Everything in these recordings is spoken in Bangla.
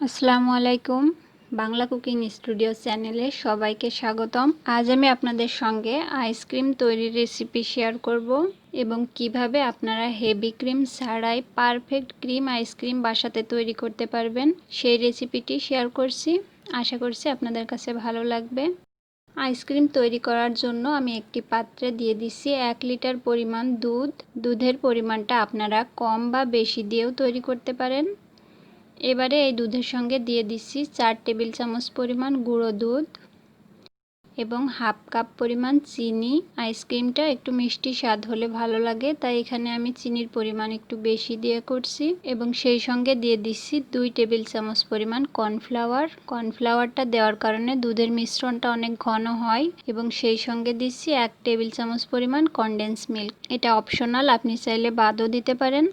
আসসালামু আলাইকুম। বাংলা কুকিং স্টুডিও চ্যানেলে সবাইকে স্বাগতম। আজ আমি আপনাদের সঙ্গে আইসক্রিম তৈরির রেসিপি শেয়ার করব এবং কিভাবে আপনারা হেভি ক্রিম ছাড়াই পারফেক্ট ক্রিম আইসক্রিম বাসাতে তৈরি করতে পারবেন সেই রেসিপিটি শেয়ার করছি। আশা করছি আপনাদের কাছে ভালো লাগবে। আইসক্রিম তৈরি করার জন্য আমি একটি পাত্রে দিয়ে দিচ্ছি 1 লিটার পরিমাণ দুধ। দুধের পরিমাণটা আপনারা কম বা বেশি দিয়েও তৈরি করতে পারেন। এবারে এই দুধের সঙ্গে দিয়ে দিচ্ছি 4 টেবিল চামচ পরিমাণ গুঁড়ো দুধ এবং হাফ কাপ পরিমাণ চিনি। আইসক্রিমটা একটু মিষ্টি স্বাদ হলে ভালো লাগে, তাই এখানে আমি চিনির পরিমাণ একটু বেশি দিয়ে করছি। এবং সেই সঙ্গে দিয়ে দিচ্ছি 2 টেবিল চামচ পরিমাণ কর্নফ্লাওয়ার। কর্নফ্লাওয়ারটা দেওয়ার কারণে দুধের মিশ্রণটা অনেক ঘন হয়। এবং সেই সঙ্গে দিচ্ছি 1 টেবিল চামচ পরিমাণ কনডেন্স মিল্ক। এটা অপশনাল, আপনি চাইলে বাদও দিতে পারেন।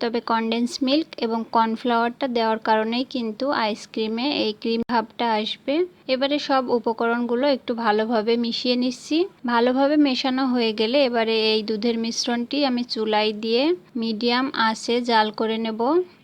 তবে কনডেন্স মিল্ক এবং কর্নফ্লাওয়ারটা দেওয়ার কারণেই কিন্তু আইসক্রিমে এই ক্রিম ভাবটা আসবে। এবারে সব উপকরণগুলো একটু ভালোভাবে মিশিয়ে নিচ্ছি। ভালোভাবে মেশানো হয়ে গেলে এবারে এই দুধের মিশ্রণটি আমি চুলায় দিয়ে মিডিয়াম আঁচে জাল করে নেব।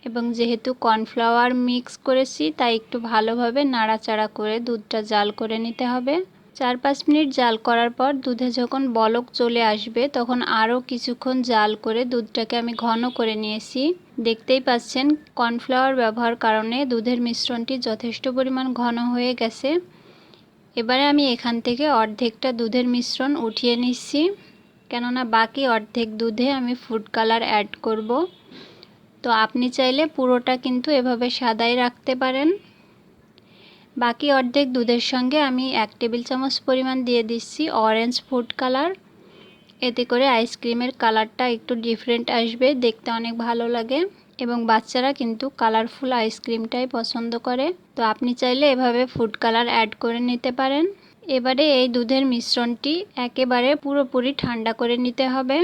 এবং যেহেতু কর্নফ্লাওয়ার মিক্স করেছি তাই একটু ভালোভাবে নাড়াচাড়া করে দুধটা জাল করে নিতে হবে। 4-5 মিনিট জাল করার পর দুধে যখন বলক চলে আসবে তখন আরও কিছুক্ষণ জাল করে দুধটাকে আমি ঘন করে নিয়েছি। দেখতেই পাচ্ছেন কর্নফ্লাওয়ার ব্যবহার কারণে দুধের মিশ্রণটি যথেষ্ট পরিমাণ ঘন হয়ে গেছে। এবারে আমি এখান থেকে অর্ধেকটা দুধের মিশ্রণ উঠিয়ে নিচ্ছি, কেননা বাকি অর্ধেক দুধে আমি ফুড কালার অ্যাড করব। তো আপনি চাইলে পুরোটা কিন্তু এভাবে সাদাই রাখতে পারেন। বাকি অর্ধেক দুধের সঙ্গে আমি 1 টেবিল চামচ পরিমাণ দিয়ে দিচ্ছি অরেঞ্জ ফুড কালার। এতে করে আইসক্রিমের কালারটা একটু ডিফারেন্ট আসবে, দেখতে অনেক ভালো লাগে এবং বাচ্চারা কিন্তু কালারফুল আইসক্রিমটাই পছন্দ করে। তো আপনি চাইলে এভাবে ফুড কালার অ্যাড করে নিতে পারেন। এবারে এই দুধের মিশ্রণটি একেবারে পুরোপুরি ঠান্ডা করে নিতে হবে।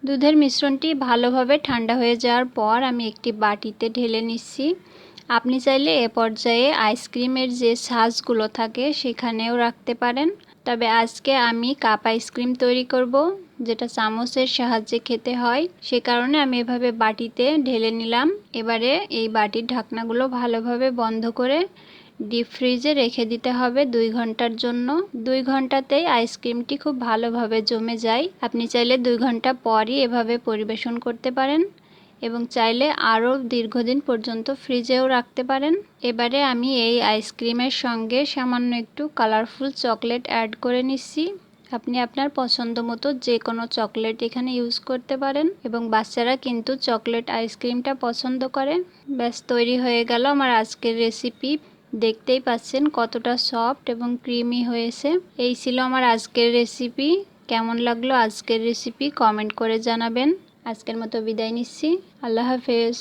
দুধের মিশ্রণটি ভালোভাবে ঠান্ডা হয়ে যাওয়ার পর আমি একটি বাটিতে ঢেলে নিচ্ছি। আপনি চাইলে এ পর্যায়ে আইসক্রিমের যে ছাঁচগুলো থাকে সেখানেও রাখতে পারেন। তবে আজকে আমি কাপ আইসক্রিম তৈরি করব, যেটা চামচের সাহায্যে খেতে হয়, সে কারণে আমি এভাবে বাটিতে ঢেলে নিলাম। এবারে এই বাটির ঢাকনাগুলো ভালোভাবে বন্ধ করে ডিপ ফ্রিজে রেখে দিতে হবে 2 ঘন্টার জন্য। 2 ঘন্টাতেই আইসক্রিমটি খুব ভালোভাবে জমে যায়। আপনি চাইলে 2 ঘন্টা পরই এভাবে পরিবেশন করতে পারেন এবং চাইলে আরও দীর্ঘদিন পর্যন্ত ফ্রিজেও রাখতে পারেন। এবারে আমি এই আইসক্রিমের সঙ্গে সামান্য একটু কালারফুল চকলেট অ্যাড করে নিচ্ছি। আপনি আপনার পছন্দ মতো যে কোনো চকলেট এখানে ইউজ করতে পারেন এবং বাচ্চারা কিন্তু চকলেট আইসক্রিমটা পছন্দ করে। ব্যাস, তৈরি হয়ে গেল আমার আজকের রেসিপি। দেখতেই পাচ্ছেন কতটা সফট এবং ক্রিমি হয়েছে। এই ছিল আমার আজকের রেসিপি। কেমন লাগলো আজকের রেসিপি কমেন্ট করে জানাবেন। আজকের মতো বিদায় নিচ্ছি। আল্লাহ হাফেজ।